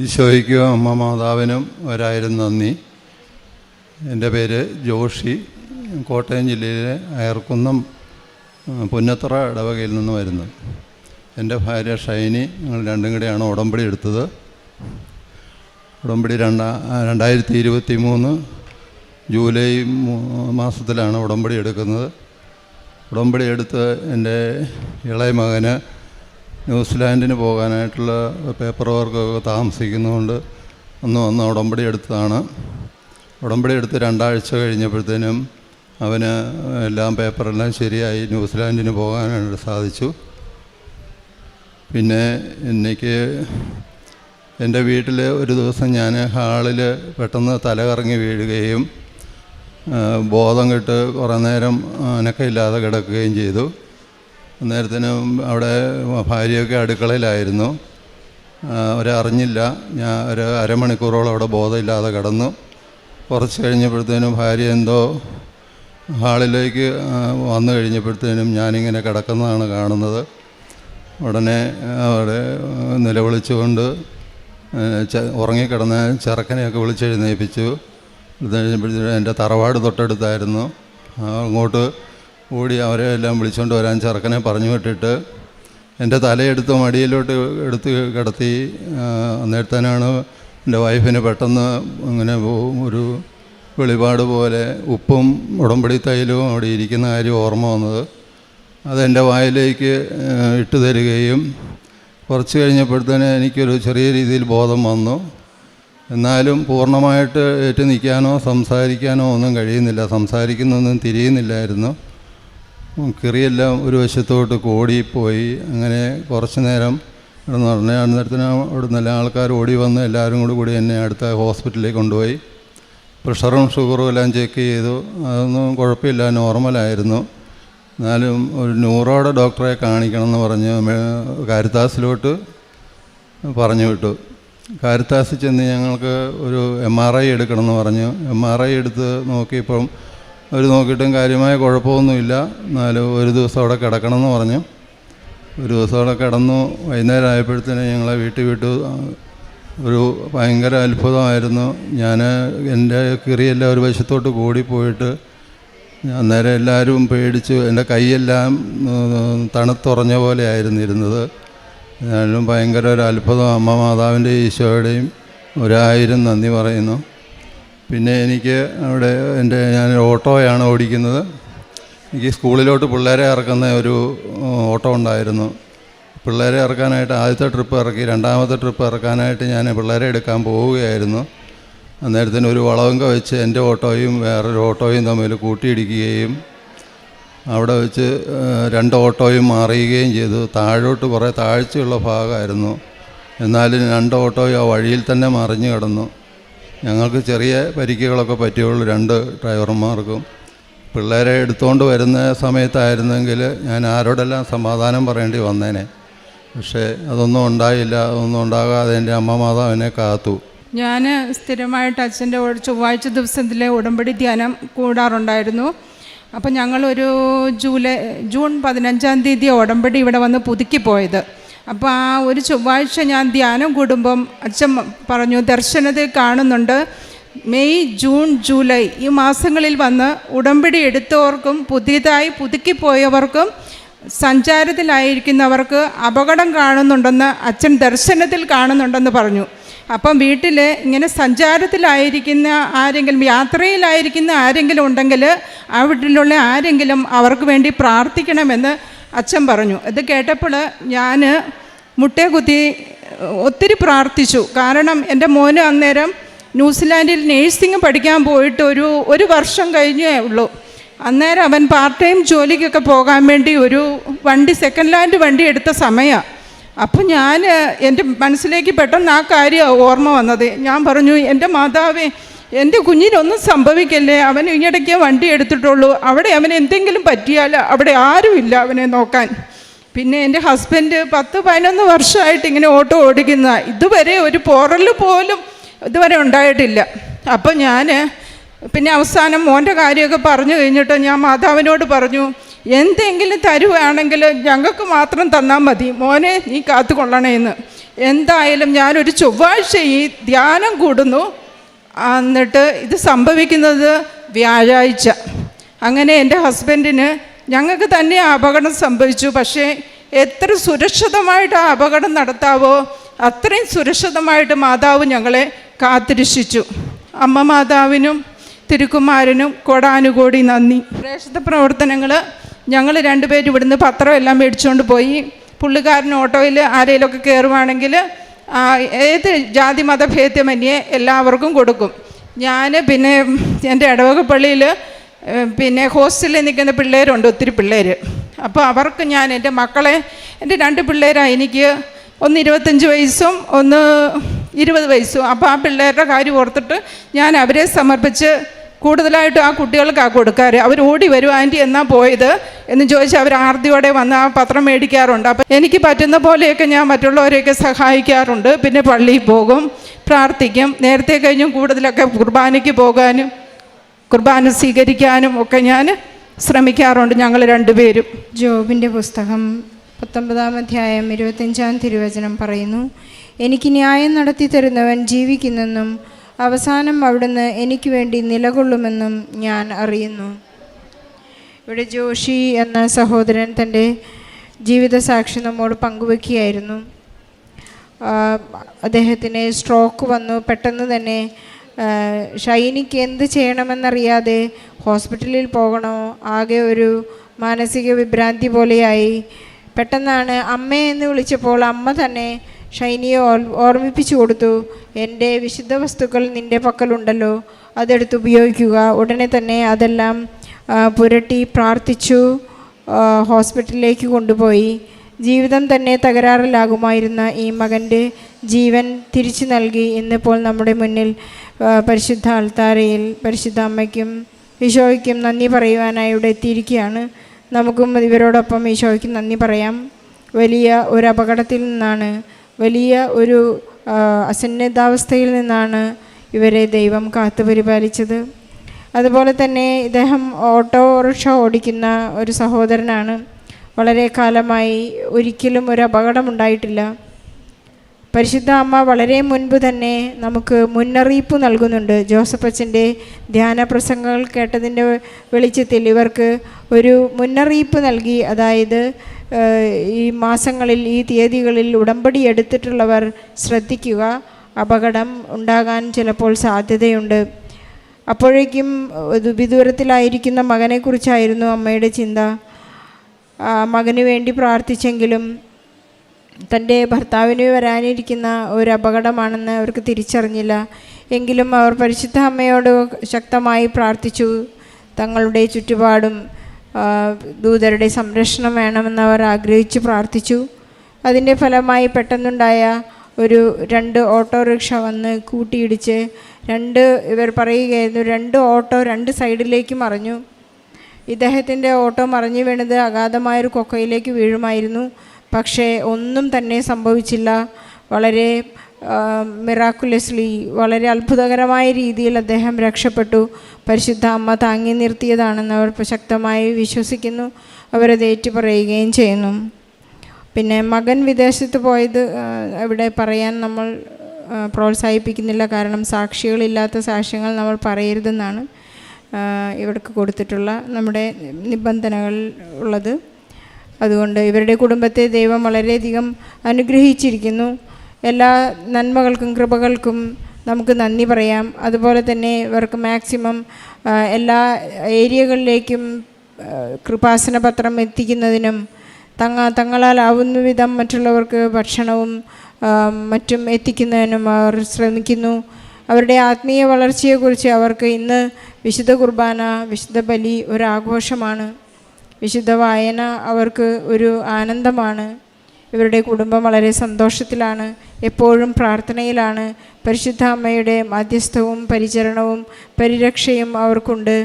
ഈശോയ്ക്കും അമ്മ മാതാവിനും ഒരായിരം നന്ദി. എൻ്റെ പേര് ജോഷി, കോട്ടയം ജില്ലയിലെ അയർക്കുന്നം പുന്നത്തറ ഇടവകയിൽ നിന്ന് വരുന്നു. എൻ്റെ ഭാര്യ ഷൈനി, ഞങ്ങൾ രണ്ടും കൂടെയാണ് ഉടമ്പടി എടുത്തത്. ഉടമ്പടി 2023 ജൂലൈ മാസത്തിലാണ് ഉടമ്പടി എടുക്കുന്നത്. ഉടമ്പടി എടുത്ത് എൻ്റെ ഇളയ മകന് ന്യൂസിലാൻഡിന് പോകാനായിട്ടുള്ള പേപ്പർ വർക്കൊക്കെ താമസിക്കുന്നതുകൊണ്ട് വന്ന് ഉടമ്പടി എടുത്തതാണ്. ഉടമ്പടി എടുത്ത് 2 ആഴ്ച കഴിഞ്ഞപ്പോഴത്തേനും അവന് പേപ്പറെല്ലാം ശരിയായി ന്യൂസിലാൻഡിന് പോകാനായിട്ട് സാധിച്ചു. പിന്നെ എനിക്ക് എൻ്റെ വീട്ടിൽ ഒരു ദിവസം ഞാൻ ഹാളിൽ പെട്ടെന്ന് തലകറങ്ങി വീഴുകയും ബോധം കെട്ട് കുറേ നേരം അനക്കമില്ലാതെ കിടക്കുകയും ചെയ്തു. അന്നേരത്തിനും അവിടെ ഭാര്യയൊക്കെ അടുക്കളയിലായിരുന്നു. അവരറിഞ്ഞില്ല. ഞാൻ ഒരു അരമണിക്കൂറോളം അവിടെ ബോധമില്ലാതെ കിടന്നു. കുറച്ച് കഴിഞ്ഞപ്പോഴത്തേനും ഭാര്യ എന്തോ ഹാളിലേക്ക് വന്നു കഴിഞ്ഞപ്പോഴത്തേനും ഞാനിങ്ങനെ കിടക്കുന്നതാണ് കാണുന്നത്. ഉടനെ അവിടെ നിലവിളിച്ചുകൊണ്ട് ഉറങ്ങിക്കിടന്ന ചെറുക്കനെയൊക്കെ വിളിച്ചെഴുന്നേൽപ്പിച്ചു. കഴിഞ്ഞപ്പോഴത്തേനും എൻ്റെ തറവാട് തൊട്ടടുത്തായിരുന്നു. അങ്ങോട്ട് ഓടി അവരെ എല്ലാം വിളിച്ചുകൊണ്ട് വരാൻ ചെറുക്കനെ പറഞ്ഞു വിട്ടിട്ട് എൻ്റെ തലയെടുത്ത് മടിയിലോട്ട് എടുത്ത് കിടത്തി. അന്നേരത്തേനാണ് എൻ്റെ വൈഫിന് പെട്ടെന്ന് ഇങ്ങനെ ഒരു വെളിപാട് പോലെ ഉപ്പും ഉടമ്പടി തൈലവും അവിടെ ഇരിക്കുന്ന കാര്യം ഓർമ്മ വന്നത്. അതെൻ്റെ വായിലേക്ക് ഇട്ട് തരികയും കുറച്ച് കഴിഞ്ഞപ്പോഴത്തേന് എനിക്കൊരു ചെറിയ രീതിയിൽ ബോധം വന്നു. എന്നാലും പൂർണ്ണമായിട്ട് ഏറ്റു നിൽക്കാനോ സംസാരിക്കാനോ ഒന്നും കഴിയുന്നില്ല. സംസാരിക്കുന്നൊന്നും തിരിയുന്നില്ലായിരുന്നു. കിറിയെല്ലാം ഒരു വശത്തോട്ട് കോടിപ്പോയി. അങ്ങനെ കുറച്ച് നേരം കിടന്ന് പറഞ്ഞ അന്നേരത്തിന് അവിടെ നല്ല ആൾക്കാർ ഓടി വന്ന് എല്ലാവരും കൂടി എന്നെ അടുത്ത ഹോസ്പിറ്റലിലേക്ക് കൊണ്ടുപോയി. പ്രഷറും ഷുഗറും എല്ലാം ചെക്ക് ചെയ്തു. അതൊന്നും കുഴപ്പമില്ല, നോർമലായിരുന്നു. എന്നാലും ഒരു ന്യൂറോയുടെ ഡോക്ടറെ കാണിക്കണമെന്ന് പറഞ്ഞ് കാരിത്താസിലോട്ട് പറഞ്ഞു വിട്ടു. കാരിത്താസിൽ ചെന്ന് ഞങ്ങൾക്ക് ഒരു MRI എടുക്കണമെന്ന് പറഞ്ഞു. MRI എടുത്ത് നോക്കിയപ്പം അവർ നോക്കിയിട്ടും കാര്യമായ കുഴപ്പമൊന്നുമില്ല. എന്നാലും ഒരു ദിവസം അവിടെ കിടക്കണമെന്ന് പറഞ്ഞു. ഒരു ദിവസം അവിടെ കിടന്നു. വൈകുന്നേരം ആയപ്പോഴത്തേന് ഞങ്ങളെ വീട്ടിൽ വിട്ടു. ഒരു ഭയങ്കര അത്ഭുതമായിരുന്നു. ഞാൻ എൻ്റെ കിറിയെല്ലാം ഒരു വശത്തോട്ട് കൂടിപ്പോയിട്ട് അന്നേരം എല്ലാവരും പേടിച്ചു. എൻ്റെ കൈയെല്ലാം തണുത്തുറഞ്ഞ പോലെ ആയിരുന്നു ഇരുന്നത്. ഞാനും ഭയങ്കര ഒരു അത്ഭുതം. അമ്മ മാതാവിൻ്റെ ഈശോയുടെയും 1000 നന്ദി പറയുന്നു. പിന്നെ എനിക്ക് അവിടെ ഞാൻ ഓട്ടോയാണ് ഓടിക്കുന്നത്. എനിക്ക് സ്കൂളിലോട്ട് പിള്ളേരെ ഇറക്കുന്ന ഒരു ഓട്ടോ ഉണ്ടായിരുന്നു. പിള്ളേരെ ഇറക്കാനായിട്ട് ആദ്യത്തെ ട്രിപ്പ് ഇറക്കി. 2ാമത്തെ ട്രിപ്പ് ഇറക്കാനായിട്ട് ഞാൻ പിള്ളേരെ എടുക്കാൻ പോവുകയായിരുന്നു. അന്നേരത്തിന് ഒരു വളവങ്ക വെച്ച് എൻ്റെ ഓട്ടോയും വേറൊരു ഓട്ടോയും തമ്മിൽ കൂട്ടിയിടിക്കുകയും അവിടെ വെച്ച് 2 ഓട്ടോയും മാറിയുകയും ചെയ്തു. താഴോട്ട് കുറേ താഴ്ചയുള്ള ഭാഗമായിരുന്നു. എന്നാലും 2 ഓട്ടോയും ആ വഴിയിൽ തന്നെ മറിഞ്ഞു കിടന്നു. ഞങ്ങൾക്ക് ചെറിയ പരിക്കുകളൊക്കെ പറ്റിയുള്ളൂ 2 ഡ്രൈവർമാർക്കും. പിള്ളേരെ എടുത്തുകൊണ്ട് വരുന്ന സമയത്തായിരുന്നെങ്കിൽ ഞാൻ ആരോടെല്ലാം സമാധാനം പറയേണ്ടി വന്നേനെ. പക്ഷേ അതൊന്നും ഉണ്ടായില്ല. അതൊന്നും ഉണ്ടാകാതെ എൻ്റെ അമ്മ മാതാവിനെ കാത്തു. ഞാൻ സ്ഥിരമായിട്ട് അച്ഛൻ്റെ ചൊവ്വാഴ്ച ദിവസത്തിലെ ഉടമ്പടി ധ്യാനം കൂടാറുണ്ടായിരുന്നു. അപ്പം ഞങ്ങളൊരു ജൂൺ 15-ാം തീയതി ഉടമ്പടി ഇവിടെ വന്ന് പുതുക്കിപ്പോയത്. അപ്പോൾ ആ ഒരു ചൊവ്വാഴ്ച ഞാൻ ധ്യാനം കൂടുമ്പം അച്ഛൻ പറഞ്ഞു, ദർശനത്തിൽ കാണുന്നുണ്ട് മെയ്, ജൂൺ, ജൂലൈ ഈ മാസങ്ങളിൽ വന്ന് ഉടമ്പടി എടുത്തവർക്കും പുതിയതായി പുതുക്കിപ്പോയവർക്കും സഞ്ചാരത്തിലായിരിക്കുന്നവർക്ക് അപകടം കാണുന്നുണ്ടെന്ന് അച്ഛൻ ദർശനത്തിൽ കാണുന്നുണ്ടെന്ന് പറഞ്ഞു. അപ്പം വീട്ടിൽ ഇങ്ങനെ സഞ്ചാരത്തിലായിരിക്കുന്ന ആരെങ്കിലും, യാത്രയിലായിരിക്കുന്ന ആരെങ്കിലും ഉണ്ടെങ്കിൽ ആ വീട്ടിലുള്ള ആരെങ്കിലും അവർക്ക് വേണ്ടി പ്രാർത്ഥിക്കണമെന്ന് അച്ഛൻ പറഞ്ഞു. ഇത് കേട്ടപ്പോൾ ഞാൻ മുട്ടേ കുത്തി ഒത്തിരി പ്രാർത്ഥിച്ചു. കാരണം എൻ്റെ മോന് അന്നേരം ന്യൂസിലാൻഡിൽ നേഴ്സിംഗ് പഠിക്കാൻ പോയിട്ട് ഒരു വർഷം കഴിഞ്ഞേ ഉള്ളൂ. അന്നേരം അവൻ പാർട്ട് ടൈം ജോലിക്കൊക്കെ പോകാൻ വേണ്ടി ഒരു സെക്കൻഡ് ഹാൻഡ് വണ്ടി എടുത്ത സമയമാണ്. അപ്പം ഞാൻ എൻ്റെ മനസ്സിലേക്ക് പെട്ടെന്ന് ആ കാര്യം ഓർമ്മ വന്നത്. ഞാൻ പറഞ്ഞു, എൻ്റെ മാതാവേ, എൻ്റെ കുഞ്ഞിനൊന്നും സംഭവിക്കല്ലേ, അവൻ ഈയിടയ്ക്ക് വണ്ടി എടുത്തിട്ടുള്ളൂ, അവിടെ അവന് എന്തെങ്കിലും പറ്റിയാൽ അവിടെ ആരുമില്ല അവനെ നോക്കാൻ. പിന്നെ എൻ്റെ ഹസ്ബൻഡ് 10-11 വർഷമായിട്ട് ഇങ്ങനെ ഓട്ടോ ഓടിക്കുന്ന, ഇതുവരെ ഒരു പോറൽ പോലും ഇതുവരെ ഉണ്ടായിട്ടില്ല. അപ്പം ഞാൻ പിന്നെ അവസാനം മോൻ്റെ കാര്യമൊക്കെ പറഞ്ഞു കഴിഞ്ഞിട്ട് ഞാൻ മാതാവിനോട് പറഞ്ഞു, എന്തെങ്കിലും തരുവാണെങ്കിൽ ഞങ്ങൾക്ക് മാത്രം തന്നാൽ മതി, മോനെ നീ കാത്തുകൊള്ളണേന്ന്. എന്തായാലും ഞാനൊരു ചൊവ്വാഴ്ച ഈ ധ്യാനം കൂടുന്നു. എന്നിട്ട് ഇത് സംഭവിക്കുന്നത് വ്യാഴാഴ്ച. അങ്ങനെ എൻ്റെ ഹസ്ബൻഡിന് ഞങ്ങൾക്ക് തന്നെ അപകടം സംഭവിച്ചു. പക്ഷേ എത്ര സുരക്ഷിതമായിട്ട് ആ അപകടം നടത്താവോ അത്രയും സുരക്ഷിതമായിട്ട് മാതാവ് ഞങ്ങളെ കാത്തുരക്ഷിച്ചു. അമ്മ മാതാവിനും തിരുക്കുമാരനും കോടാനുകോടി നന്ദി. പ്രേക്ഷിത പ്രവർത്തനങ്ങൾ ഞങ്ങൾ രണ്ടുപേരും ഇവിടുന്ന് പത്രമെല്ലാം മേടിച്ചുകൊണ്ട് പോയി. പുള്ളിക്കാരൻ ഓട്ടോയിൽ ആരെങ്കിലുമൊക്കെ കയറുവാണെങ്കിൽ ഏത് ജാതി മതഭേദമന്യേ എല്ലാവർക്കും കൊടുക്കും. ഞാൻ പിന്നെ എൻ്റെ ഇടവക പള്ളിയിൽ പിന്നെ ഹോസ്റ്റലിൽ നിൽക്കുന്ന പിള്ളേരുണ്ട്, ഒത്തിരി പിള്ളേർ. അപ്പോൾ അവർക്ക് ഞാൻ എൻ്റെ മക്കളെ, എൻ്റെ 2 പിള്ളേരാണ് എനിക്ക്, ഒന്ന് 25 വയസ്സും ഒന്ന് 20 വയസ്സും. അപ്പോൾ ആ പിള്ളേരുടെ കാര്യം ഓർത്തിട്ട് ഞാൻ അവരെ സമർപ്പിച്ച് കൂടുതലായിട്ടും ആ കുട്ടികൾക്കാണ് കൊടുക്കാറ്. അവർ ഓടി വരും, ആൻറ്റി എന്നാ പോയത് എന്ന് ചോദിച്ചാൽ അവർ ആർത്തിയോടെ വന്ന് ആ പത്രം മേടിക്കാറുണ്ട്. അപ്പം എനിക്ക് പറ്റുന്ന പോലെയൊക്കെ ഞാൻ മറ്റുള്ളവരെയൊക്കെ സഹായിക്കാറുണ്ട്. പിന്നെ പള്ളിയിൽ പോകും, പ്രാർത്ഥിക്കും. നേരത്തെ കഴിഞ്ഞും കൂടുതലൊക്കെ കുർബാനയ്ക്ക് പോകാനും കുർബാന സ്വീകരിക്കാനും ഒക്കെ ഞാൻ ശ്രമിക്കാറുണ്ട്, ഞങ്ങൾ രണ്ടുപേരും. ജോബിൻ്റെ പുസ്തകം 19-ാം അധ്യായം 25-ാം തിരുവചനം പറയുന്നു, എനിക്ക് ന്യായം നടത്തി തരുന്നവൻ ജീവിക്കുന്നെന്നും അവസാനം അവിടുന്ന് എനിക്ക് വേണ്ടി നിലകൊള്ളുമെന്നും ഞാൻ അറിയുന്നു. ഇവിടെ ജോഷി എന്ന സഹോദരൻ തൻ്റെ ജീവിതസാക്ഷി നമ്മോട് പങ്കുവെക്കുകയായിരുന്നു. അദ്ദേഹത്തിന് സ്ട്രോക്ക് വന്നു. പെട്ടെന്ന് തന്നെ ഷൈനിക്ക് എന്ത് ചെയ്യണമെന്നറിയാതെ ഹോസ്പിറ്റലിൽ പോകണോ, ആകെ ഒരു മാനസിക വിഭ്രാന്തി പോലെയായി. പെട്ടെന്നാണ് അമ്മയെന്ന് വിളിച്ചപ്പോൾ അമ്മ തന്നെ ഷൈനിയെ ഓർമ്മിപ്പിച്ചു കൊടുത്തു, എൻ്റെ വിശുദ്ധ വസ്തുക്കൾ നിൻ്റെ പക്കലുണ്ടല്ലോ, അതെടുത്ത് ഉപയോഗിക്കുക. ഉടനെ തന്നെ അതെല്ലാം പുരട്ടി പ്രാർത്ഥിച്ചു ഹോസ്പിറ്റലിലേക്ക് കൊണ്ടുപോയി. ജീവിതം തന്നെ തകരാറിലാകുമായിരുന്ന ഈ മകൻ്റെ ജീവൻ തിരിച്ചു നൽകി ഇന്നിപ്പോൾ നമ്മുടെ മുന്നിൽ പരിശുദ്ധ അൾത്താരയിൽ പരിശുദ്ധ അമ്മയ്ക്കും ഈശോയ്ക്കും നന്ദി പറയുവാനായി ഇവിടെ എത്തിയിരിക്കുകയാണ്. നമുക്കും ഇവരോടൊപ്പം ഈശോയ്ക്ക് നന്ദി പറയാം. വലിയ ഒരു അപകടത്തിൽ നിന്നാണ്, വലിയ ഒരു അസന്നദ്ധാവസ്ഥയിൽ നിന്നാണ് ഇവരെ ദൈവം കാത്തുപരിപാലിച്ചത്. അതുപോലെ തന്നെ ഇദ്ദേഹം ഓട്ടോറിക്ഷ ഓടിക്കുന്ന ഒരു സഹോദരനാണ്. വളരെ കാലമായി ഒരിക്കലും ഒരു അപകടമുണ്ടായിട്ടില്ല. പരിശുദ്ധ അമ്മ വളരെ മുൻപ് തന്നെ നമുക്ക് മുന്നറിയിപ്പ് നൽകുന്നുണ്ട്. ജോസഫ് അച്ഛൻ്റെ ധ്യാന പ്രസംഗങ്ങൾ കേട്ടതിൻ്റെ വെളിച്ചത്തിൽ ഇവർക്ക് ഒരു മുന്നറിയിപ്പ് നൽകി. അതായത് ഈ മാസങ്ങളിൽ, ഈ തീയതികളിൽ ഉടമ്പടി എടുത്തിട്ടുള്ളവർ ശ്രദ്ധിക്കുക, അപകടം ഉണ്ടാകാൻ ചിലപ്പോൾ സാധ്യതയുണ്ട്. അപ്പോഴേക്കും വിദൂരത്തിലായിരിക്കുന്ന മകനെക്കുറിച്ചായിരുന്നു അമ്മയുടെ ചിന്ത. മകന് വേണ്ടി പ്രാർത്ഥിച്ചെങ്കിലും തൻ്റെ ഭർത്താവിന് വരാനിരിക്കുന്ന ഒരു അപകടമാണെന്ന് അവർക്ക് തിരിച്ചറിഞ്ഞില്ല. എങ്കിലും അവർ പരിശുദ്ധ അമ്മയോട് ശക്തമായി പ്രാർത്ഥിച്ചു. തങ്ങളുടെ ചുറ്റുപാടും ദൂതരുടെ സംരക്ഷണം വേണമെന്ന് അവർ ആഗ്രഹിച്ചു പ്രാർത്ഥിച്ചു. അതിൻ്റെ ഫലമായി പെട്ടെന്നുണ്ടായ ഒരു 2 ഓട്ടോറിക്ഷ വന്ന് കൂട്ടിയിടിച്ച് ഇവർ പറയുകയായിരുന്നു, 2 ഓട്ടോ 2 സൈഡിലേക്ക് മറിഞ്ഞു. ഇദ്ദേഹത്തിൻ്റെ ഓട്ടോ മറിഞ്ഞു വീണത് അഗാധമായൊരു കൊക്കയിലേക്ക് വീഴുമായിരുന്നു. പക്ഷേ ഒന്നും തന്നെ സംഭവിച്ചില്ല. വളരെ മിറാക്കുലസ്ലി, വളരെ അത്ഭുതകരമായ രീതിയിൽ അദ്ദേഹം രക്ഷപ്പെട്ടു. പരിശുദ്ധ അമ്മ താങ്ങി നിർത്തിയതാണെന്ന് അവർ ശക്തമായി വിശ്വസിക്കുന്നു. അവരത് ഏറ്റുപറയുകയും ചെയ്യുന്നു. പിന്നെ മകൻ വിദേശത്ത് പോയത് ഇവിടെ പറയാൻ നമ്മൾ പ്രോത്സാഹിപ്പിക്കുന്നില്ല. കാരണം സാക്ഷികളില്ലാത്ത സാക്ഷ്യങ്ങൾ നമ്മൾ പറയരുതെന്നാണ് ഇവർക്ക് കൊടുത്തിട്ടുള്ള നമ്മുടെ നിബന്ധനകൾ ഉള്ളത്. അതുകൊണ്ട് ഇവരുടെ കുടുംബത്തെ ദൈവം വളരെയധികം അനുഗ്രഹിച്ചിരിക്കുന്നു. എല്ലാ നന്മകൾക്കും കൃപകൾക്കും നമുക്ക് നന്ദി പറയാം. അതുപോലെ തന്നെ ഇവർക്ക് മാക്സിമം എല്ലാ ഏരിയകളിലേക്കും കൃപാസന പത്രം എത്തിക്കുന്നതിനും തങ്ങളാലാവുന്ന വിധം മറ്റുള്ളവർക്ക് ഭക്ഷണവും മറ്റും എത്തിക്കുന്നതിനും അവർ ശ്രമിക്കുന്നു. അവരുടെ ആത്മീയ വളർച്ചയെക്കുറിച്ച് അവർക്ക് ഇന്ന് വിശുദ്ധ കുർബാന, വിശുദ്ധ ബലി ഒരാഘോഷമാണ്. വിശുദ്ധ വായന അവർക്ക് ഒരു ആനന്ദമാണ്. ഇവരുടെ കുടുംബം വളരെ സന്തോഷത്തിലാണ്, എപ്പോഴും പ്രാർത്ഥനയിലാണ്. പരിശുദ്ധ അമ്മയുടെ മാധ്യസ്ഥവും പരിചരണവും പരിരക്ഷയും അവർക്കുണ്ട്.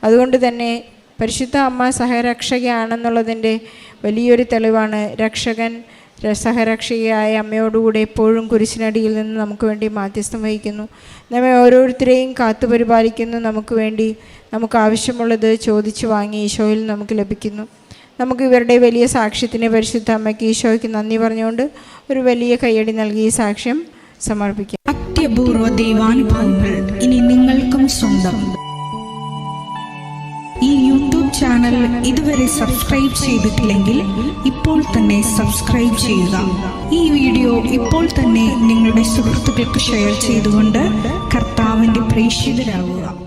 അതുകൊണ്ട് തന്നെ പരിശുദ്ധ അമ്മ സഹരക്ഷകയാണെന്നുള്ളതിൻ്റെ വലിയൊരു തെളിവാണ്. രക്ഷകൻ സഹരക്ഷകയായ അമ്മയോടുകൂടെ എപ്പോഴും കുരിശിനടിയിൽ നിന്ന് നമുക്ക് വേണ്ടി മാധ്യസ്ഥം വഹിക്കുന്നു. നമ്മെ ഓരോരുത്തരെയും കാത്തുപരിപാലിക്കുന്നു. നമുക്ക് വേണ്ടി നമുക്ക് ആവശ്യമുള്ളത് ചോദിച്ചു വാങ്ങി ഈശോയിൽ നമുക്ക് ലഭിക്കുന്നു. നമുക്ക് ഇവരുടെ വലിയ സാക്ഷ്യത്തിന് പരിശുദ്ധ അമ്മയ്ക്ക് ഈശോയ്ക്ക് നന്ദി പറഞ്ഞുകൊണ്ട് ഒരു വലിയ കയ്യടി നൽകി ഈ സാക്ഷ്യം സമർപ്പിക്കാം. അത്യപൂർവ ദൈവാനുഭവങ്ങൾ ഇനി നിങ്ങൾക്കും സ്വന്തം. ഈ യൂട്യൂബ് ചാനൽ ഇതുവരെ സബ്സ്ക്രൈബ് ചെയ്തിട്ടില്ലെങ്കിൽ ഇപ്പോൾ തന്നെ സബ്സ്ക്രൈബ് ചെയ്യുക. ഈ വീഡിയോ ഇപ്പോൾ തന്നെ നിങ്ങളുടെ സുഹൃത്തുക്കൾക്ക് ഷെയർ ചെയ്തുകൊണ്ട് കർത്താവിൻ്റെ പ്രേക്ഷിതരാകുക.